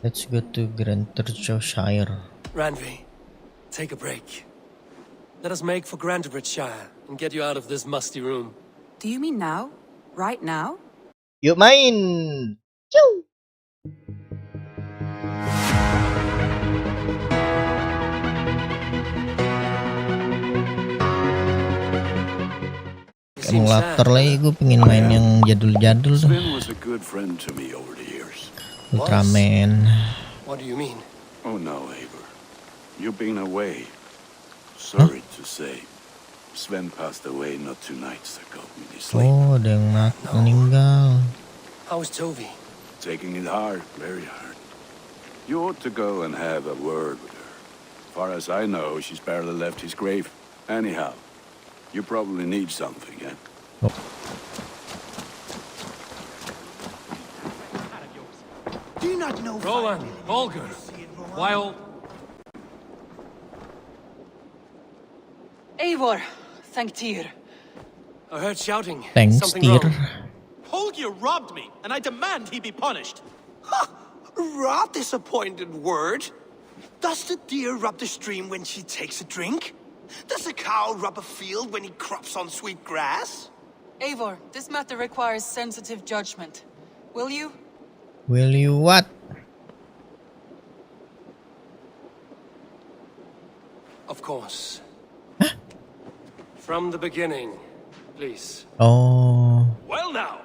Let's go to Grantershire. Randvi, take a break. Let us make for Grantershire and get you out of this musty room. Do you mean now? Right now? Yuk main! Ciu! Emulator lagi, gue pengen main yang jadul-jadul tuh. Ultraman. What do you mean? Oh no, Eivor. You've been away. Sorry to say. Sven passed away not 2 nights ago in his sleep. Oh, ada yang meninggal. How is Tovi? Taking it hard, very hard. You ought to go and have a word with her. As far as I know, she's barely left his grave. Anyhow, you probably need something, eh? Oh. Do you not know Roland, Holger, while... Eivor, thank Tyr. I heard shouting. Thanks, Something Tyr. wrong. Holger robbed me, and I demand he be punished. Rot disappointed word. Does the deer rub the stream when she takes a drink? Does a cow rub a field when he crops on sweet grass? Eivor, this matter requires sensitive judgment. Will you? Will you what? Of course. From the beginning, please. Oh. Well now,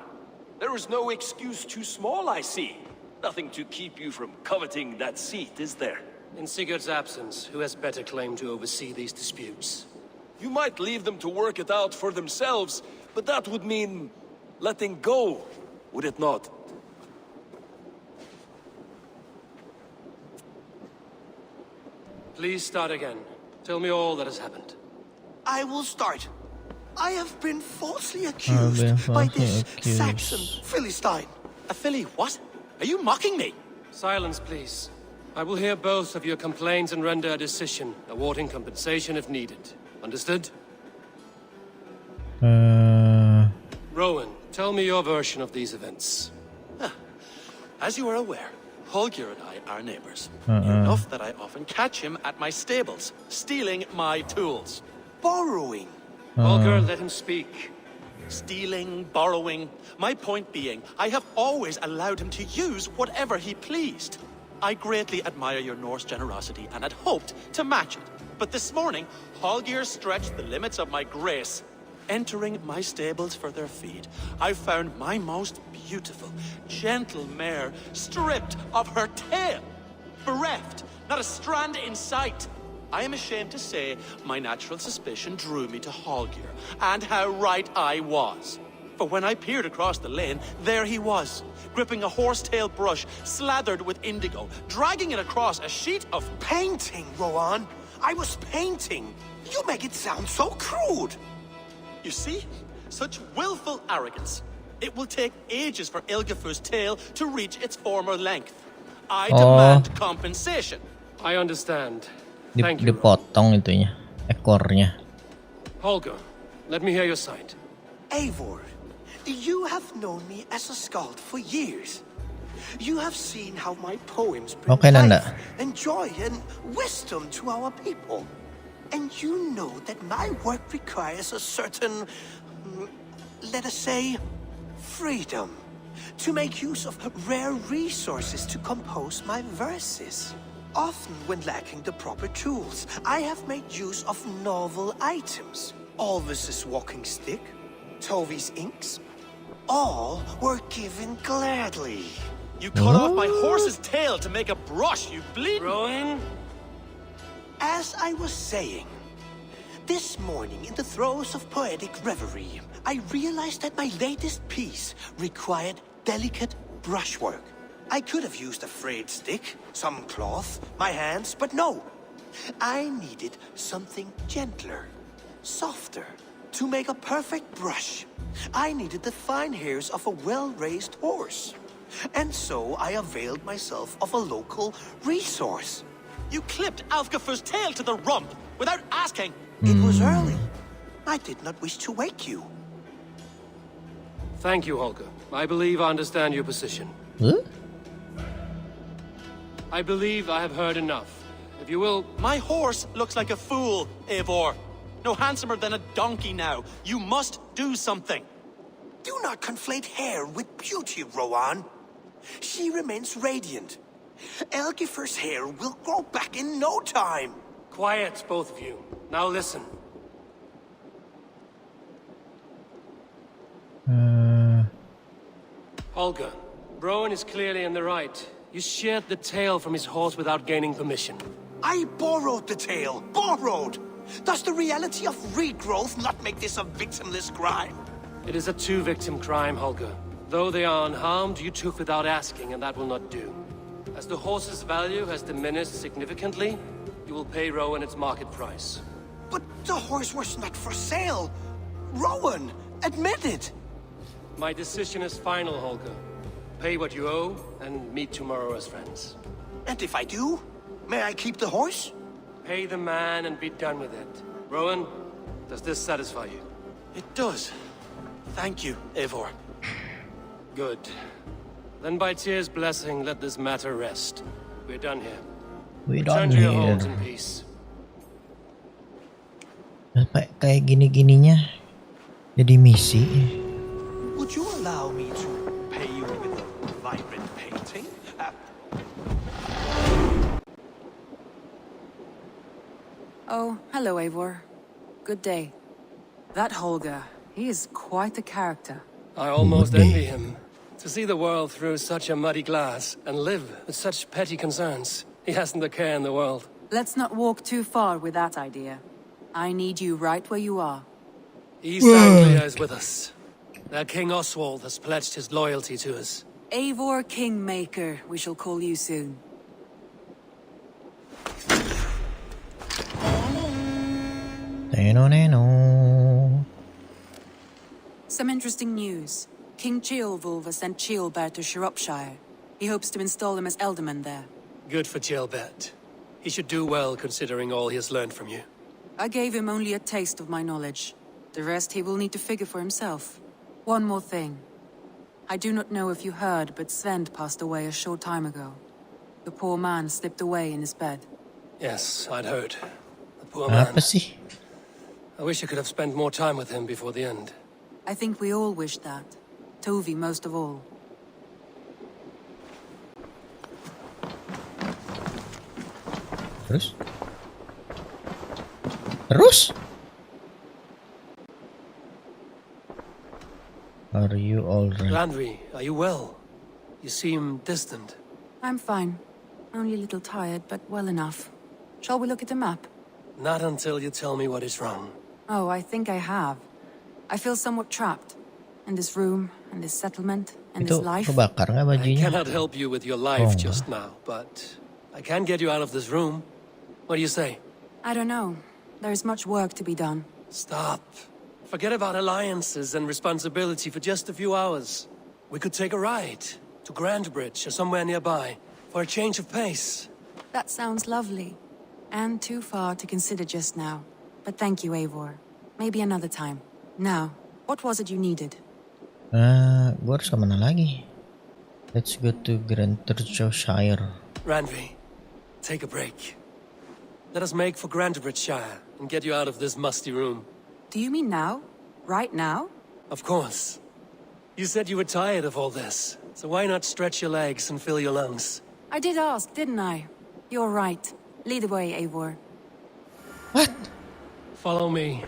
there is no excuse too small, I see. Nothing to keep you from coveting that seat, is there? In Sigurd's absence, who has better claim to oversee these disputes? You might leave them to work it out for themselves, but that would mean letting go, would it not? Please start again. Tell me all that has happened. I will start. I have been falsely accused by this Saxon Philistine. A filly, what? Are you mocking me? Silence, please. I will hear both of your complaints and render a decision, awarding compensation if needed. Understood? Rowan, tell me your version of these events. As you are aware, Holger and I are neighbors. Enough that I often catch him at my stables, stealing my tools. Borrowing. Holger, let him speak. Stealing, borrowing. My point being, I have always allowed him to use whatever he pleased. I greatly admire your Norse generosity and had hoped to match it. But this morning, Holger stretched the limits of my grace. Entering my stables for their feed, I found my most beautiful, gentle mare stripped of her tail. Bereft, not a strand in sight. I am ashamed to say my natural suspicion drew me to Holger, and how right I was. For when I peered across the lane, there he was, gripping a horsetail brush slathered with indigo, dragging it across a sheet of Painting, Rowan. I was painting. You make it sound so crude. You see? Such willful arrogance. It will take ages for Ilgafur's tail to reach its former length. I demand compensation. I understand. Thank you. Dipotong itunya, ekornya. Holger, let me hear your side. Eivor, you have known me as a skald for years. You have seen how my poems bring life and joy and wisdom to our people. And you know that my work requires a certain, let us say, freedom to make use of rare resources to compose my verses. Often when lacking the proper tools, I have made use of novel items. Alvis's walking stick, Tovi's inks, all were given gladly. You cut off my horse's tail to make a brush, you bleeding... Rowan? As I was saying, this morning in the throes of poetic reverie, I realized that my latest piece required delicate brushwork. I could have used a frayed stick, some cloth, my hands, but no. I needed something gentler, softer. To make a perfect brush, I needed the fine hairs of a well-raised horse. And so I availed myself of a local resource. You clipped Alfgafur's tail to the rump without asking. It was early. I did not wish to wake you. Thank you, Holger. I believe I understand your position. Huh? I believe I have heard enough. If you will... My horse looks like a fool, Eivor. No handsomer than a donkey now. You must do something. Do not conflate hair with beauty, Rowan. She remains radiant. Elgifer's hair will grow back in no time. Quiet, both of you. Now listen. Olga, Rowan is clearly in the right. You sheared the tail from his horse without gaining permission. I borrowed the tail. Borrowed! Does the reality of regrowth not make this a victimless crime? It is a two-victim crime, Holger. Though they are unharmed, you took without asking, and that will not do. As the horse's value has diminished significantly, you will pay Rowan its market price. But the horse was not for sale. Rowan, admit it. My decision is final, Holger. Pay what you owe, and meet tomorrow as friends. And if I do, may I keep the horse? Pay the man and be done with it. Rowan, does this satisfy you? It does. Thank you, Eivor. Good. Then by Tyr's blessing, let this matter rest. We're done here. We Return done to your here. homes in peace. Sampai kayak gini-gininya jadi misi. Would you allow me to pay you with a vibrant painting? Oh, hello, Eivor. Good day. That Holger, he is quite a character. I almost envy him. To see the world through such a muddy glass and live with such petty concerns. He hasn't a care in the world. Let's not walk too far with that idea. I need you right where you are. East Anglia is with us. Their King Oswald has pledged his loyalty to us. Eivor Kingmaker, we shall call you soon. Neno. Some interesting news. King Ceolwulf has sent Ceolbert to Shropshire. He hopes to install him as Elderman there. Good for Ceolbert. He should do well considering all he has learned from you. I gave him only a taste of my knowledge. The rest he will need to figure for himself. One more thing. I do not know if you heard, but Sven passed away a short time ago. The poor man slipped away in his bed. Yes, I'd heard. The poor man. Apa sih? I wish I could have spent more time with him before the end. I think we all wish that. Tovi most of all. Terus? Terus? Are you alright? Randvi, are you well? You seem distant. I'm fine. Only a little tired, but well enough. Shall we look at the map? Not until you tell me what is wrong. Oh, I think I have. I feel somewhat trapped. In this room, in this settlement, and this Itu life. kebakar nggak I bajunya? cannot help you with your life Oh. just now, but I can get you out of this room. What do you say? I don't know. There is much work to be done. Stop. Forget about alliances and responsibility for just a few hours. We could take a ride to Grandbridge or somewhere nearby for a change of pace. That sounds lovely. And too far to consider just now. But thank you, Eivor. Maybe another time. Now, what was it you needed? Gue harus kemana lagi? Let's go to Grandbridgeshire. Randvi, take a break. Let us make for Grandbridgeshire and get you out of this musty room. Do you mean now? Right now? Of course. You said you were tired of all this, so why not stretch your legs and fill your lungs? I did ask, didn't I? You're right. Lead the way, Eivor. What? Follow me.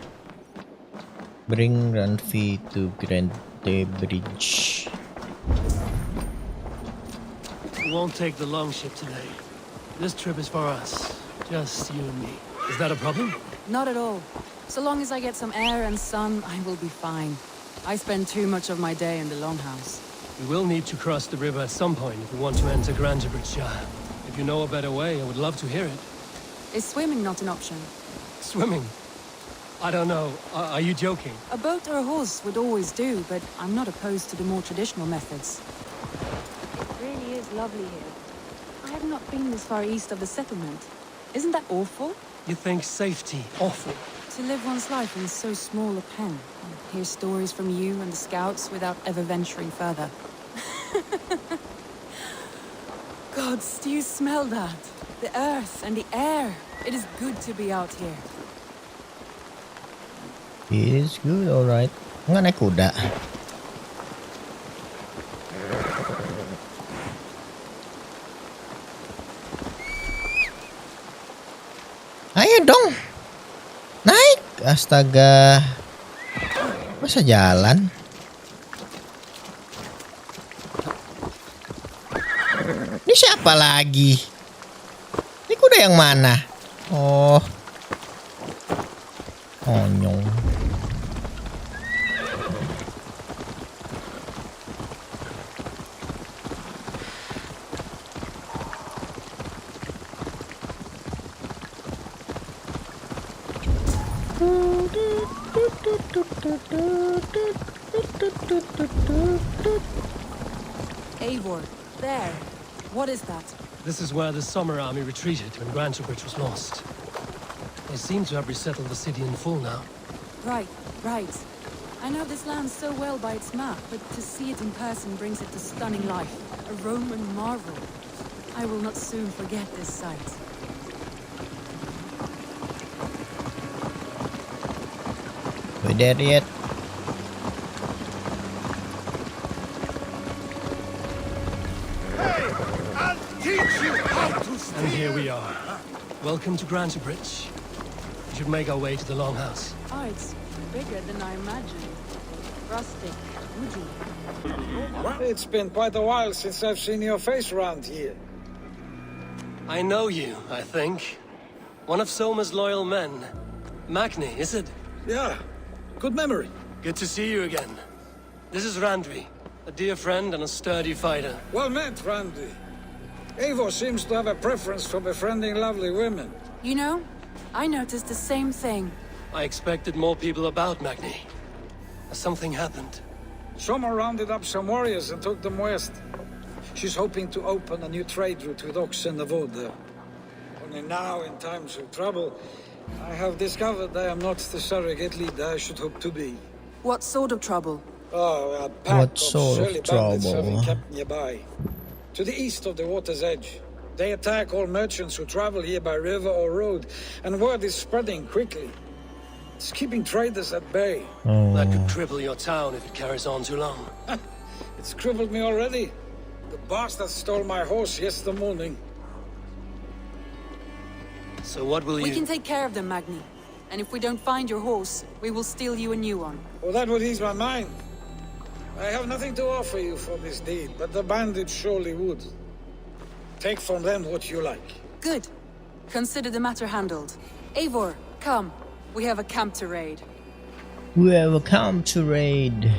Bring Randvi to Grandbridge. We won't take the long ship today. This trip is for us. Just you and me. Is that a problem? Not at all. So long as I get some air and sun, I will be fine. I spend too much of my day in the longhouse. We will need to cross the river at some point if we want to enter Grandbridgeshire. If you know a better way, I would love to hear it. Is swimming not an option? Swimming? I don't know. Are you joking? A boat or a horse would always do, but I'm not opposed to the more traditional methods. It really is lovely here. I have not been this far east of the settlement. Isn't that awful? You think safety awful? To live one's life in so small a pen, and hear stories from you and the scouts without ever venturing further. Gods, do you smell that? The earth and the air. It is good to be out here. It is good, alright. Nggak naik kuda. Ayo dong. Naik. Astaga. Masa jalan? Ini siapa lagi? Ini kuda yang mana? Oh. Onyong. Eivor, there. What is that? This is where the Summer Army retreated when Grantebridge was lost. They seem to have resettled the city in full now. Right. I know this land so well by its map, but to see it in person brings it to stunning life. A Roman marvel. I will not soon forget this sight. We there yet? And here we are. Welcome to Grantebridge. We should make our way to the Longhouse. Oh, it's bigger than I imagined. Rustic, woody. It's been quite a while since I've seen your face around here. I know you, I think. One of Soma's loyal men. Magni, is it? Yeah, good memory. Good to see you again. This is Randvi, a dear friend and a sturdy fighter. Well met, Randy. Eivor seems to have a preference for befriending lovely women. You know, I noticed the same thing. I expected more people about Magni. Something happened. Soma rounded up some warriors and took them west. She's hoping to open a new trade route with Ox and the Vod there. Only now, in times of trouble, I have discovered I am not the surrogate leader I should hope to be. What sort of trouble? Oh, a pack What of sort of surly bandits have been trouble? kept nearby. To the east of the water's edge. They attack all merchants who travel here by river or road, and word is spreading quickly. It's keeping traders at bay. That could cripple your town if it carries on too long. It's crippled me already. The bastard stole my horse yesterday morning. So what will We you... can take care of them, Magni. And if we don't find your horse, we will steal you a new one. Well, that would ease my mind. I have nothing to offer you for this deed, but the bandits surely would. Take from them what you like. Good. Consider the matter handled. Eivor, come. We have a camp to raid. We have come to raid.